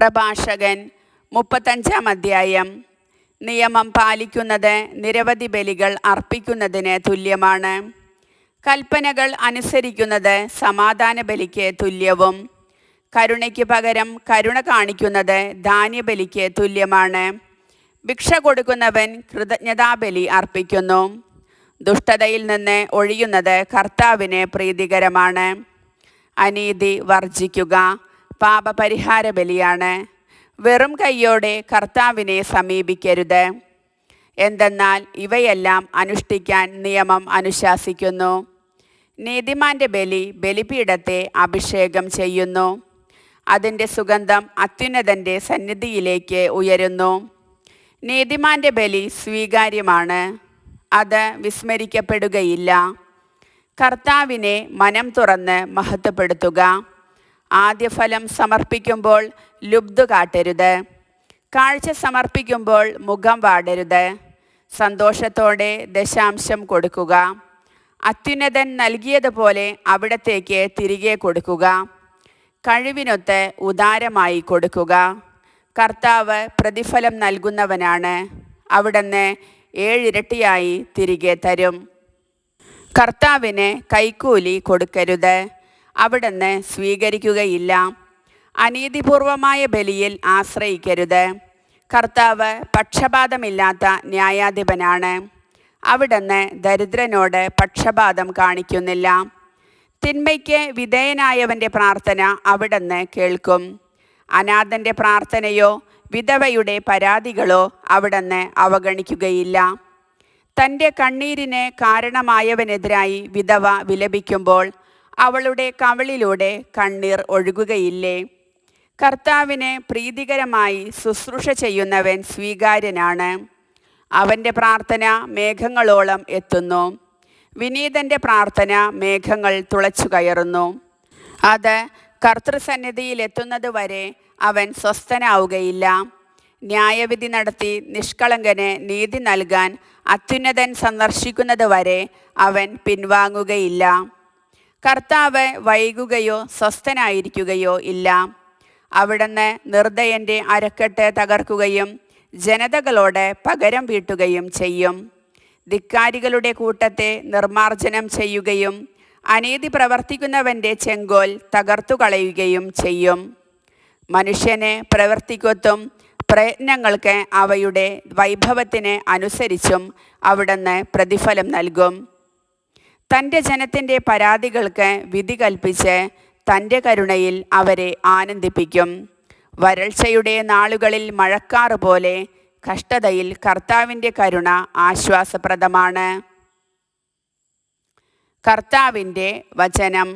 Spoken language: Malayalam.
പ്രഭാഷകൻ 35-ാം അധ്യായം. നിയമം പാലിക്കുന്നത് നിരവധി ബലികൾ അർപ്പിക്കുന്നതിന് തുല്യമാണ്. കൽപ്പനകൾ അനുസരിക്കുന്നത് സമാധാന ബലിക്ക് തുല്യവും. കരുണയ്ക്ക് പകരം കരുണ കാണിക്കുന്നത് ധാന്യബലിക്ക് തുല്യമാണ്. ഭിക്ഷ കൊടുക്കുന്നവൻ കൃതജ്ഞതാബലി അർപ്പിക്കുന്നു. ദുഷ്ടതയിൽ നിന്ന് ഒഴിയുന്നത് കർത്താവിന് പ്രീതികരമാണ്. അനീതി വർജിക്കുക പാപപരിഹാര ബലിയാണ്. വെറും കൈയോടെ കർത്താവിനെ സമീപിക്കരുത്. എന്തെന്നാൽ ഇവയെല്ലാം അനുഷ്ഠിക്കാൻ നിയമം അനുശാസിക്കുന്നു. നീതിമാന്റെ ബലി ബലിപീഠത്തെ അഭിഷേകം ചെയ്യുന്നു. അതിൻ്റെ സുഗന്ധം അത്യുന്നതൻ്റെ സന്നിധിയിലേക്ക് ഉയരുന്നു. നീതിമാന്റെ ബലി സ്വീകാര്യമാണ്, അത് വിസ്മരിക്കപ്പെടുകയില്ല. കർത്താവിനെ മനം തുറന്ന് മഹത്വപ്പെടുത്തുക. ആദ്യഫലം സമർപ്പിക്കുമ്പോൾ ലുബ്ധ കാട്ടരുത്. കാഴ്ച സമർപ്പിക്കുമ്പോൾ മുഖം വാടരുത്. സന്തോഷത്തോടെ ദശാംശം കൊടുക്കുക. അത്യുന്നതൻ നൽകിയതുപോലെ അവിടത്തേക്ക് തിരികെ കൊടുക്കുക. കഴിവിനൊത്ത് ഉദാരമായി കൊടുക്കുക. കർത്താവ് പ്രതിഫലം നൽകുന്നവനാണ്. അവിടുന്ന് 7 ഇരട്ടിയായി തിരികെ തരും. കർത്താവിന് കൈക്കൂലി കൊടുക്കരുത്, അവിടുന്ന് സ്വീകരിക്കുകയില്ല. അനീതിപൂർവമായ ബലിയിൽ ആശ്രയിക്കരുത്. കർത്താവ് പക്ഷപാതമില്ലാത്ത ന്യായാധിപനാണ്. അവിടുന്ന് ദരിദ്രനോട് പക്ഷപാതം കാണിക്കുന്നില്ല. തിന്മയ്ക്ക് വിധേയനായവൻ്റെ പ്രാർത്ഥന അവിടുന്ന് കേൾക്കും. അനാഥൻ്റെ പ്രാർത്ഥനയോ വിധവയുടെ പരാതികളോ അവിടുന്ന് അവഗണിക്കുകയില്ല. തൻ്റെ കണ്ണീരിന് കാരണമായവനെതിരായി വിധവ വിലപിക്കുമ്പോൾ അവളുടെ കവിളിലൂടെ കണ്ണീർ ഒഴുകുകയില്ലേ? കർത്താവിന് പ്രീതികരമായി ശുശ്രൂഷ ചെയ്യുന്നവൻ സ്വീകാര്യനാണ്. അവൻ്റെ പ്രാർത്ഥന മേഘങ്ങളോളം എത്തുന്നു. വിനീതൻ്റെ പ്രാർത്ഥന മേഘങ്ങൾ തുളച്ചു കയറുന്നു. അത് കർത്തൃസന്നിധിയിൽ എത്തുന്നതുവരെ അവൻ സ്വസ്ഥനാവുകയില്ല. ന്യായവിധി നടത്തി നിഷ്കളങ്കന് നീതി നൽകാൻ അത്യുന്നതൻ സന്ദർശിക്കുന്നതുവരെ അവൻ പിൻവാങ്ങുകയില്ല. കർത്താവ് വൈകുകയോ സ്വസ്ഥനായിരിക്കുകയോ ഇല്ല. അവിടുന്ന് നിർദ്ദയൻ്റെ അരക്കെട്ട് തകർക്കുകയും ജനതകളോട് പകരം വീട്ടുകയും ചെയ്യും. ധിക്കാരികളുടെ കൂട്ടത്തെ നിർമ്മാർജ്ജനം ചെയ്യുകയും അനീതി പ്രവർത്തിക്കുന്നവൻ്റെ ചെങ്കോൽ തകർത്തു കളയുകയും ചെയ്യും. മനുഷ്യന് പ്രവൃത്തിക്കൊത്തും പ്രയത്നങ്ങൾക്ക് അവയുടെ വൈഭവത്തിന് അനുസരിച്ചും അവിടുന്ന് പ്രതിഫലം നൽകും. തൻ്റെ ജനത്തിൻ്റെ പരാതികൾക്ക് വിധി കൽപ്പിച്ച് തൻ്റെ കരുണയിൽ അവരെ ആനന്ദിപ്പിക്കും. വരൾച്ചയുടെ നാളുകളിൽ മഴക്കാറ് പോലെ കഷ്ടതയിൽ കർത്താവിൻ്റെ കരുണ ആശ്വാസപ്രദമാണ്. കർത്താവിൻ്റെ വചനം.